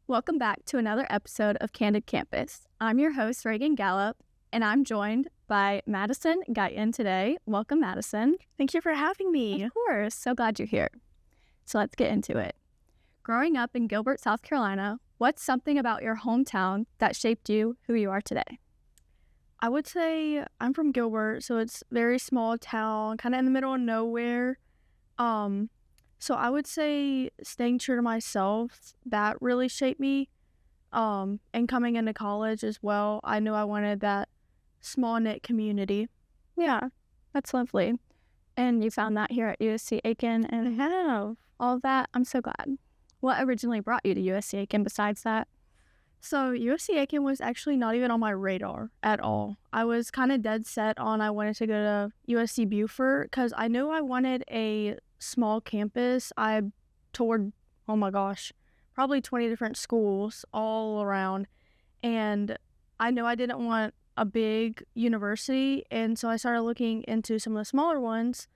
Welcome back to another episode of Candid Campus. I'm your host, Reagan Gallup, and I'm joined by Madison Guyton today. Welcome, Madison. Thank you for having me. Of course. So glad you're here. So let's get into it. Growing up in Gilbert, South Carolina, what's something about your hometown that shaped you who you are today? I would say I'm from Gilbert, so it's a very small town, kind of in the middle of nowhere. So I would say staying true to myself, that really shaped me. And coming into college as well, I knew I wanted that small-knit community. Yeah, that's lovely. And you found that here at USC Aiken and all of that. I'm so glad. What originally brought you to USC Aiken besides that? So USC Aiken was actually not even on my radar at all. I was kind of dead set on I wanted to go to USC Beaufort because I knew I wanted a small campus. I toured, oh my gosh, probably 20 different schools all around. And I knew I didn't want a big university. And so I started looking into some of the smaller ones.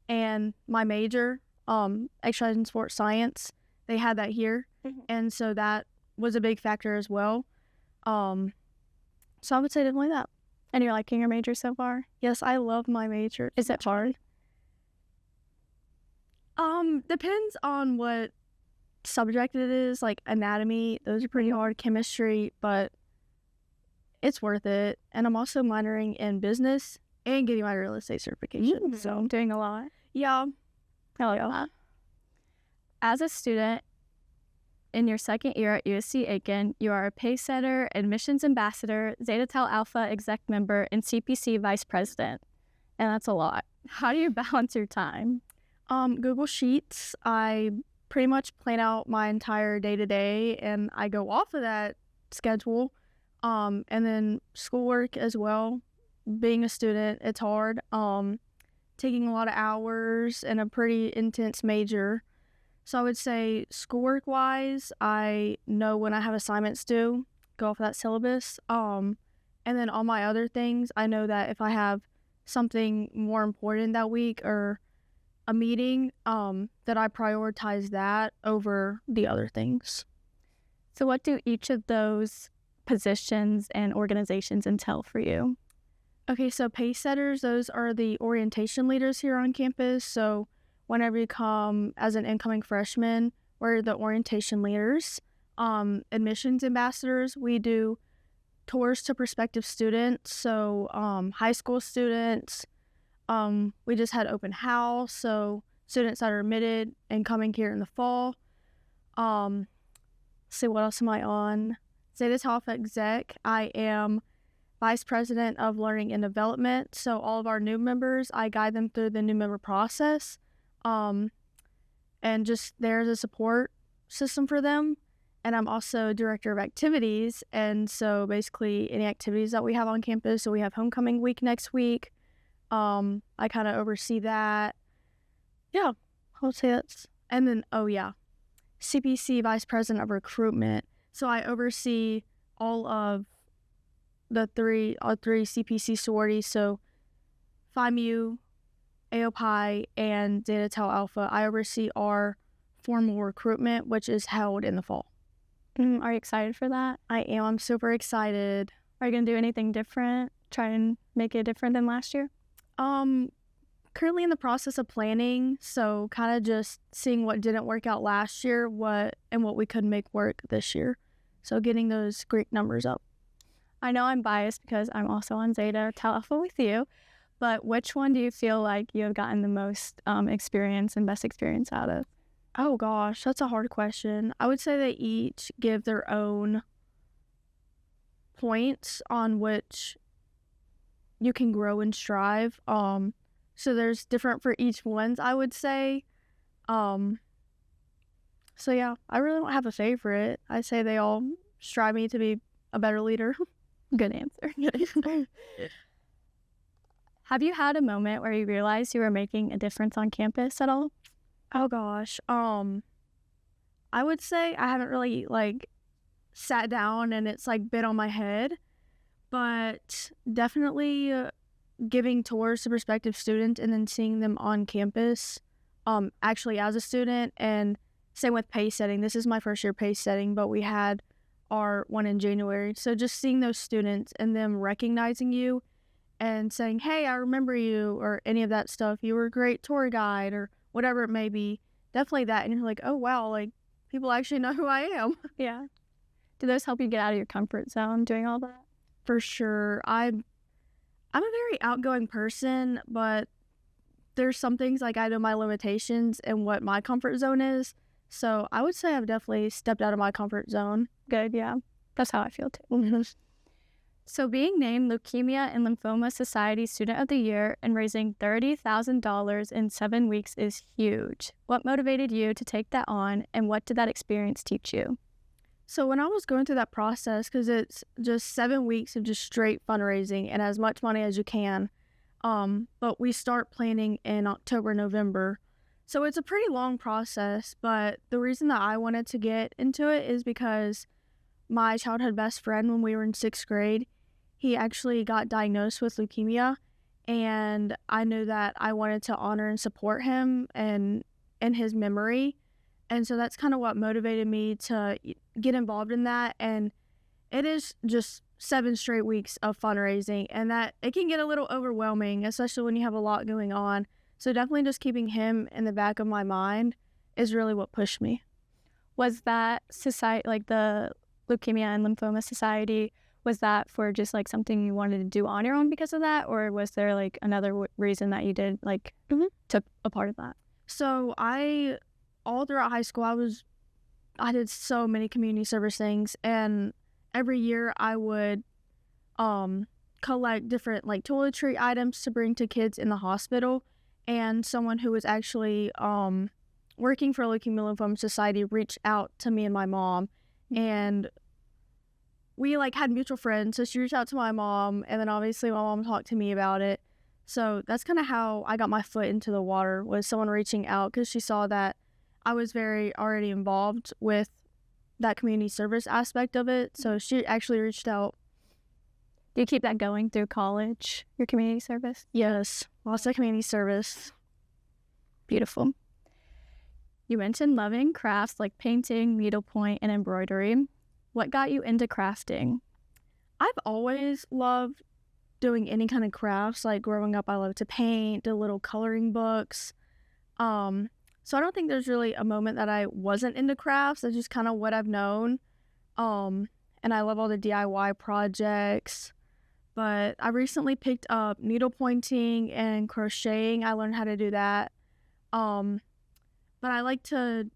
And my major, exercise and sports science, they had that here. Mm-hmm. And so that was a big factor as well. So I would say definitely that. And you're liking your major so far? Yes, I love my major. Is it hard? Depends on what subject it is. Like anatomy, those are pretty hard. Chemistry, but it's worth it. And I'm also minoring in business and getting my real estate certification. So I'm doing a lot. Yeah. I like that. As a student in your second year at USC Aiken, you are a Pacesetter, admissions ambassador, Zeta Tau Alpha exec member, and CPC vice president. And that's a lot. How do you balance your time? Google Sheets. I pretty much plan out my entire day-to-day, and I go off of that schedule. And then schoolwork as well. Being a student, it's hard. Taking a lot of hours and a pretty intense major. So I would say schoolwork-wise, I know when I have assignments due, go off of that syllabus. And then all my other things, I know that if I have something more important that week or a meeting, that I prioritize that over the other things. So what do each of those positions and organizations entail for you? Okay, so Pacesetters, those are the orientation leaders here on campus. So whenever you come as an incoming freshman, we're the orientation leaders. Admissions ambassadors, we do tours to prospective students. So high school students, we just had open house. So students that are admitted and coming here in the fall. Let's see, what else am I on? Zeta Tau Alpha exec. I am vice president of learning and development. So all of our new members, I guide them through the new member process. And just there's a support system for them. And I'm also director of activities. And so basically any activities that we have on campus, so we have homecoming week next week. I kind of oversee that. Yeah, I'll say that's, and then, CPC vice president of recruitment. So I oversee all of the three CPC sororities. So FIMU, AOPI, and Zeta Tau Alpha. I oversee our formal recruitment, which is held in the fall. Are you excited for that? I am. I'm super excited. Are you going to do anything different? Try and make it different than last year? Currently in the process of planning, so kind of just seeing what didn't work out last year, what we could make work this year. So getting those Greek numbers up. I know I'm biased because I'm also on Zeta Tau Alpha with you, but which one do you feel like you have gotten the most experience and best experience out of? Oh gosh, that's a hard question. I would say they each give their own points on which you can grow and strive. So there's different for each ones, I would say. So yeah, I really don't have a favorite. I say they all strive me to be a better leader. Good answer. Have you had a moment where you realized you were making a difference on campus at all? Oh gosh. I would say I haven't really sat down and it's been on my head, but definitely giving tours to prospective students and then seeing them on campus, actually as a student and same with pace setting. This is my first year pace setting, but we had our one in January. So just seeing those students and them recognizing you and saying, hey, I remember you, or any of that stuff. You were a great tour guide, or whatever it may be. Definitely that. And you're like, oh, wow, like, people actually know who I am. Yeah. Do those help you get out of your comfort zone doing all that? For sure. I'm a very outgoing person, but there's some things like I know my limitations and what my comfort zone is. So I would say I've definitely stepped out of my comfort zone. Good, yeah. That's how I feel too. So being named Leukemia and Lymphoma Society Student of the Year and raising $30,000 in 7 weeks is huge. What motivated you to take that on, and what did that experience teach you? So when I was going through that process, because it's just 7 weeks of just straight fundraising and as much money as you can, but we start planning in October, November. So it's a pretty long process, but the reason that I wanted to get into it is because my childhood best friend, when we were in 6th grade, he actually got diagnosed with leukemia, and I knew that I wanted to honor and support him and in his memory. And so that's kind of what motivated me to get involved in that. And it is just 7 straight weeks of fundraising, and that it can get a little overwhelming, especially when you have a lot going on. So definitely just keeping him in the back of my mind is really what pushed me. Was that society, like the Leukemia and Lymphoma Society, was that for just like something you wanted to do on your own because of that, or was there like another reason that you did like took a part of that? So all throughout high school, I did so many community service things, and every year I would collect different like toiletry items to bring to kids in the hospital. And someone who was actually working for Leukemia Lymphoma Society reached out to me and my mom, and we like had mutual friends. So she reached out to my mom, and then obviously my mom talked to me about it. So that's kind of how I got my foot into the water, was someone reaching out because she saw that I was very already involved with that community service aspect of it. So she actually reached out. Do you keep that going through college, your community service? Yes, lots of community service. Beautiful. You mentioned loving crafts like painting, needlepoint, and embroidery. What got you into crafting? I've always loved doing any kind of crafts. Like growing up, I loved to paint, do little coloring books. So I don't think there's really a moment that I wasn't into crafts. That's just kind of what I've known. And I love all the DIY projects. But I recently picked up needle pointing and crocheting. I learned how to do that. But I like to,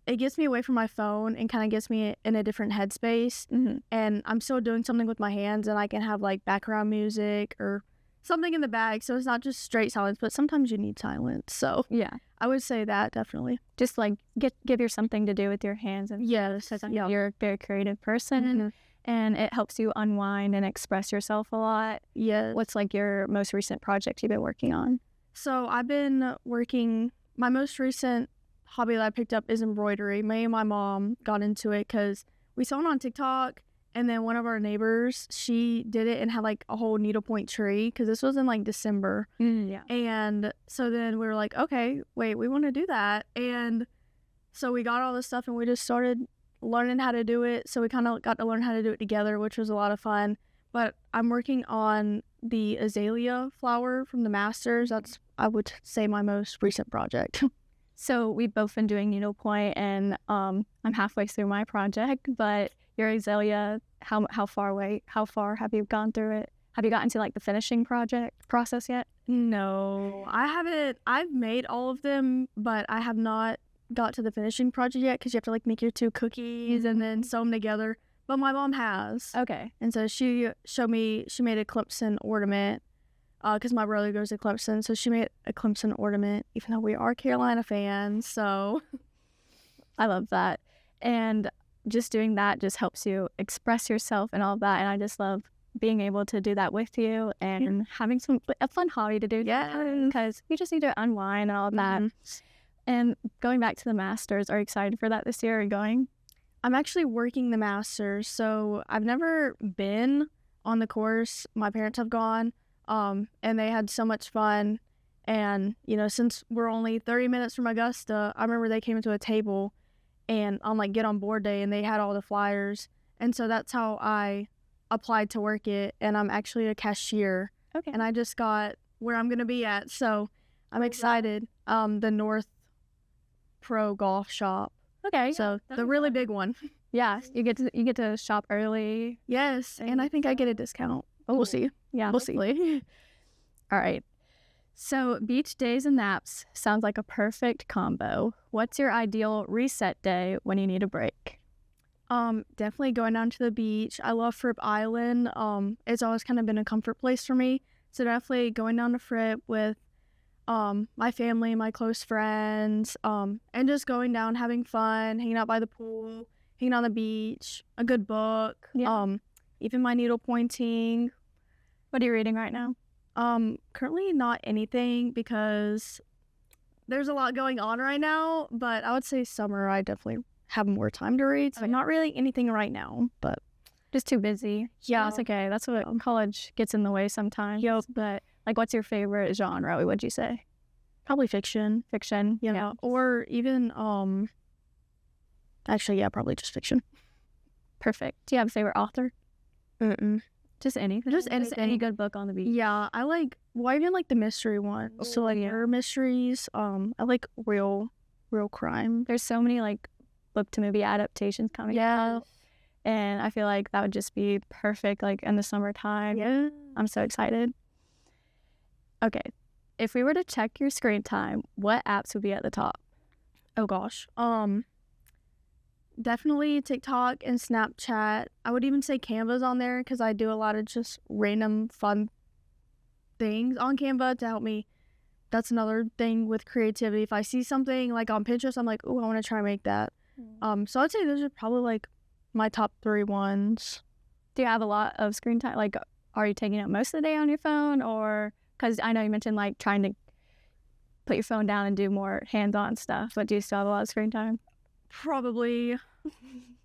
it gets me away from my phone and kind of gets me in a different headspace. And I'm still doing something with my hands, and I can have like background music or something in the bag. So it's not just straight silence, but sometimes you need silence. So yeah, I would say that definitely. Just like give you something to do with your hands. And yes, you're a very creative person. And it helps you unwind and express yourself a lot. Yes. What's like your most recent project you've been working on? So I've been working, my most recent hobby that I picked up is embroidery. Me and my mom got into it because we saw it on TikTok, and then one of our neighbors, she did it and had like a whole needlepoint tree, because this was in like December. Yeah. And so then we were like, okay, wait, we want to do that. And so we got all this stuff and we just started learning how to do it. So we kind of got to learn how to do it together, which was a lot of fun. But I'm working on the azalea flower from the Masters. That's, I would say, my most recent project. So we've both been doing needlepoint, and I'm halfway through my project. But your azalea, how far have you gone through it? Have you gotten to like the finishing process yet? No, I haven't. I've made all of them, but I have not got to the finishing project yet, because you have to like make your 2 cookies and then sew them together. But my mom has. Okay. And so she showed me, she made a Clemson ornament, because my brother goes to Clemson. So she made a Clemson ornament, even though we are Carolina fans. So I love that. And just doing that just helps you express yourself and all of that. And I just love being able to do that with you and having a fun hobby to do. Yeah. Because you just need to unwind and all of that. And going back to the Masters, are you excited for that this year? Are you going? I'm actually working the Masters, so I've never been on the course. My parents have gone, and they had so much fun. And, you know, since we're only 30 minutes from Augusta, I remember they came to a table and on like get on board day, and they had all the flyers, and so that's how I applied to work it. And I'm actually a cashier, Okay. and I just got where I'm gonna be at, so I'm excited. The North Pro Golf Shop, Okay. so the really big one. Yeah, you get to shop early. Yes, and I think I get a discount. But we'll see. Yeah, We'll see. All right. So beach days and naps sounds like a perfect combo. What's your ideal reset day when you need a break? Definitely going down to the beach. I love Fripp Island. It's always kind of been a comfort place for me. So definitely going down to Fripp with my family, my close friends, and just going down, having fun, hanging out by the pool, hanging on the beach, a good book, even my needle pointing. What are you reading right now? Currently not anything because there's a lot going on right now, but I would say summer I definitely have more time to read, so not really anything right now, but Just too busy. yeah. That's okay. That's what college gets in the way sometimes. Yep. But like, what's your favorite genre? What'd you say? Probably fiction. Fiction. Yeah. Or even actually, yeah, probably just fiction. Perfect. Do you have a favorite author? Mm-mm. Just anything. Just any anything. good book on the beach. Yeah, I like, well, I even like the mystery ones. So like murder mysteries. I like real crime. There's so many like book to movie adaptations coming out. And I feel like that would just be perfect like in the summertime. Yeah. I'm so excited. Okay. If we were to check your screen time, what apps would be at the top? Oh gosh. Definitely TikTok and Snapchat. I would even say Canva's on there because I do a lot of just random fun things on Canva to help me. That's another thing with creativity. If I see something like on Pinterest, I'm like, oh, I want to try and make that. So I'd say those are probably like my top 3 ones. Do you have a lot of screen time? Like, are you taking up most of the day on your phone? Or, because I know you mentioned like trying to put your phone down and do more hands-on stuff, but do you still have a lot of screen time? Probably.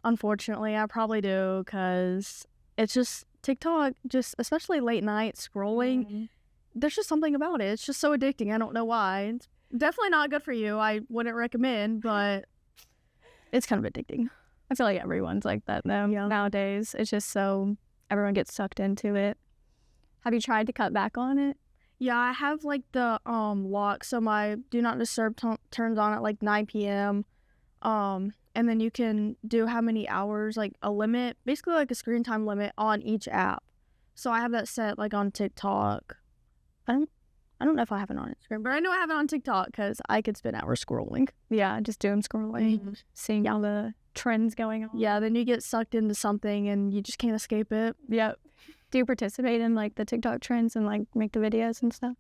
Unfortunately, I probably do because it's just TikTok, just especially late night scrolling. There's just something about it. It's just so addicting. I don't know why. It's definitely not good for you. I wouldn't recommend, but it's kind of addicting. I feel like everyone's like that though nowadays. It's just so everyone gets sucked into it. Have you tried to cut back on it? Yeah, I have like the lock, so my do not disturb turns on at like 9 p.m. And then you can do how many hours, like a limit, basically like a screen time limit on each app. So I have that set like on TikTok. I don't know if I have it on Instagram, but I know I have it on TikTok because I could spend hours scrolling. Yeah, just doom scrolling, seeing all the trends going on. Yeah, then you get sucked into something and you just can't escape it. Yep. Do you participate in like the TikTok trends and like make the videos and stuff?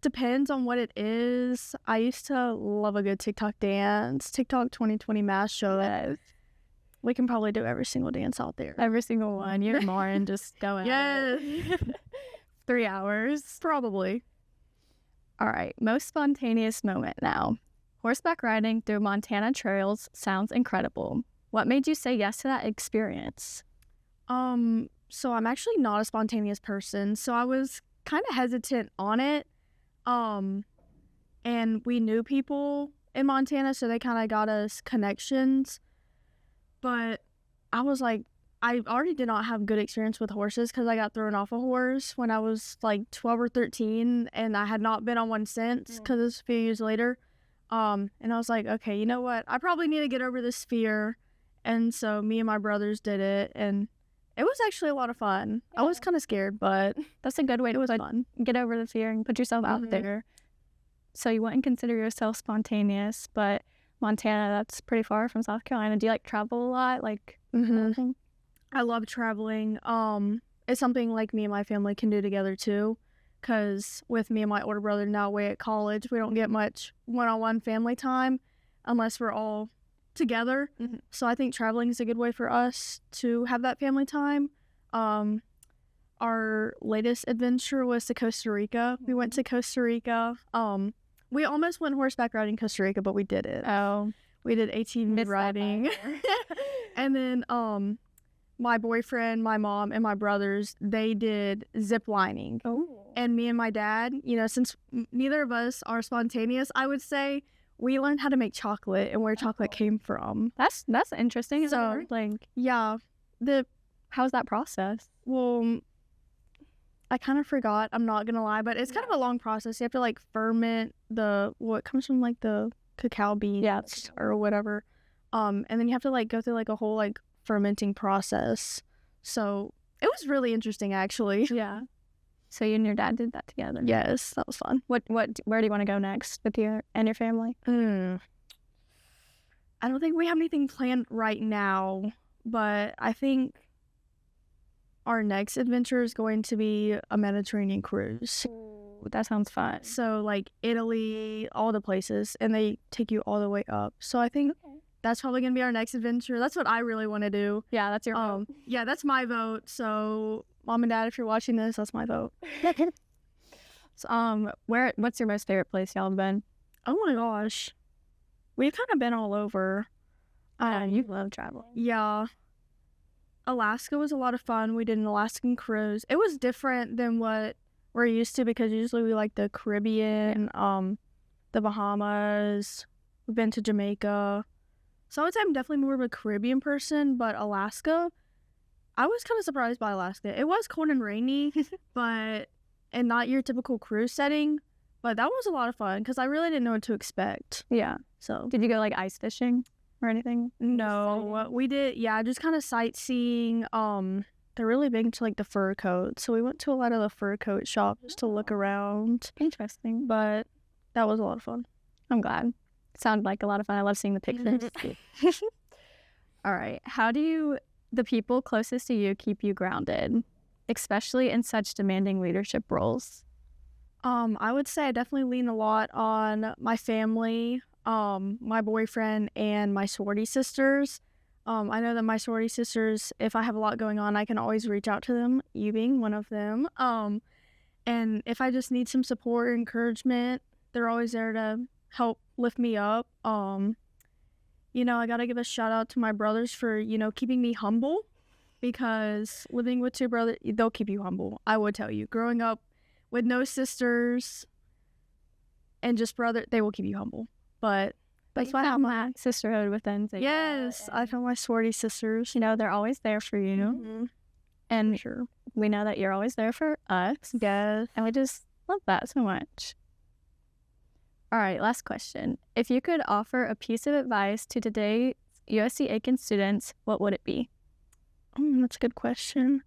Depends on what it is. I used to love a good TikTok dance. TikTok 2020 mass show. Yes. We can probably do every single dance out there. Every single one. You and Lauren just go at it. 3 hours. Probably. All right. Most spontaneous moment now. Horseback riding through Montana trails sounds incredible. What made you say yes to that experience? So I'm actually not a spontaneous person, so I was kind of hesitant on it. And we knew people in Montana, so they kind of got us connections. But I was like, I already did not have good experience with horses because I got thrown off a horse when I was like 12 or 13, and I had not been on one since because it's a few years later. And I was like, okay, you know what? I probably need to get over this fear. And so me and my brothers did it, and it was actually a lot of fun. I was kind of scared, but that's a good way to fun. Get over the fear and put yourself out there. So you wouldn't consider yourself spontaneous, but Montana, that's pretty far from South Carolina. Do you like travel a lot? Like, I love traveling. It's something like me and my family can do together too. Because with me and my older brother now away at college, we don't get much one-on-one family time unless we're all together. So I think traveling is a good way for us to have that family time. Our latest adventure was to Costa Rica. We went to Costa Rica. We almost went horseback riding in Costa Rica, but we did it. We did ATV riding. And then my boyfriend, my mom, and my brothers, they did zip lining. And me and my dad, you know, since neither of us are spontaneous, I would say, we learned how to make chocolate and where chocolate came from. That's interesting. So, yeah, how's that process? Well, I kind of forgot. I'm not gonna lie, but it's kind of a long process. You have to like ferment what comes from like the cacao beans or whatever, and then you have to like go through like a whole like fermenting process. So it was really interesting, actually. Yeah. So you and your dad did that together. Yes, that was fun. Where do you want to go next with you and your family? I don't think we have anything planned right now, but I think our next adventure is going to be a Mediterranean cruise. Ooh, that sounds fun. So like Italy, all the places, and they take you all the way up. So I think that's probably going to be our next adventure. That's what I really want to do. Yeah, that's your vote. Yeah, that's my vote. So Mom and Dad, if you're watching this, that's my vote. So, what's your most favorite place y'all have been? Oh my gosh. We've kind of been all over. You love traveling. Yeah. Alaska was a lot of fun. We did an Alaskan cruise. It was different than what we're used to because usually we like the Caribbean, the Bahamas. We've been to Jamaica. So I would say I'm definitely more of a Caribbean person, but Alaska, I was kind of surprised by Alaska. It was cold and rainy, and not your typical cruise setting, but that was a lot of fun because I really didn't know what to expect. Yeah. So did you go like ice fishing or anything? No, we did, just kind of sightseeing. They're really big into like the fur coats, so we went to a lot of the fur coat shops just to look around. Interesting. But that was a lot of fun. I'm glad. It sounded like a lot of fun. I love seeing the pictures. All right. How do the people closest to you keep you grounded, especially in such demanding leadership roles? I would say I definitely lean a lot on my family, my boyfriend, and my sorority sisters. I know that my sorority sisters, if I have a lot going on, I can always reach out to them, you being one of them. And if I just need some support or encouragement, they're always there to help lift me up. I gotta give a shout out to my brothers for, keeping me humble, because living with two brothers, they'll keep you humble. I would tell you, growing up with no sisters and just brother, they will keep you humble. But that's why I have my sisterhood within. Yes, I found my sorority sisters. They're always there for you. Mm-hmm. And sure, we know that you're always there for us. Yes. And we just love that so much. All right, last question. If you could offer a piece of advice to today's USC Aiken students, what would it be? That's a good question.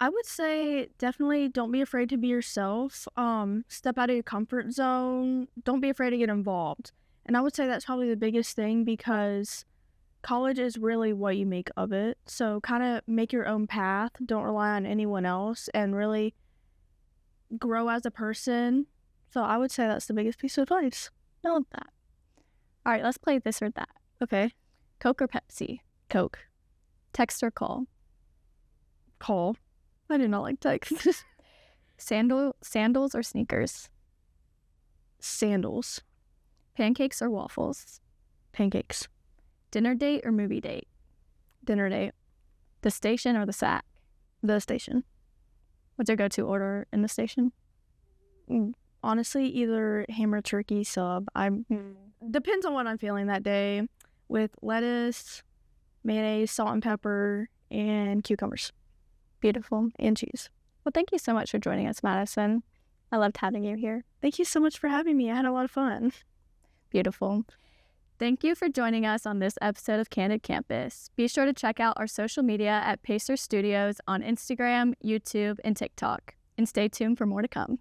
I would say definitely don't be afraid to be yourself. Step out of your comfort zone. Don't be afraid to get involved. And I would say that's probably the biggest thing, because college is really what you make of it. So kind of make your own path. Don't rely on anyone else, and really grow as a person. So I would say that's the biggest piece of advice. I love that. All right, let's play this or that. Okay. Coke or Pepsi? Coke. Text or call? Call. I do not like text. Sandals or sneakers? Sandals. Pancakes or waffles? Pancakes. Dinner date or movie date? Dinner date. The station or the sack? The station. What's your go-to order in the station? Honestly, either ham or turkey sub. Depends on what I'm feeling that day, with lettuce, mayonnaise, salt and pepper, and cucumbers. Beautiful. And cheese. Well, thank you so much for joining us, Madison. I loved having you here. Thank you so much for having me. I had a lot of fun. Beautiful. Thank you for joining us on this episode of Candid Campus. Be sure to check out our social media at Pacer Studios on Instagram, YouTube, and TikTok. And stay tuned for more to come.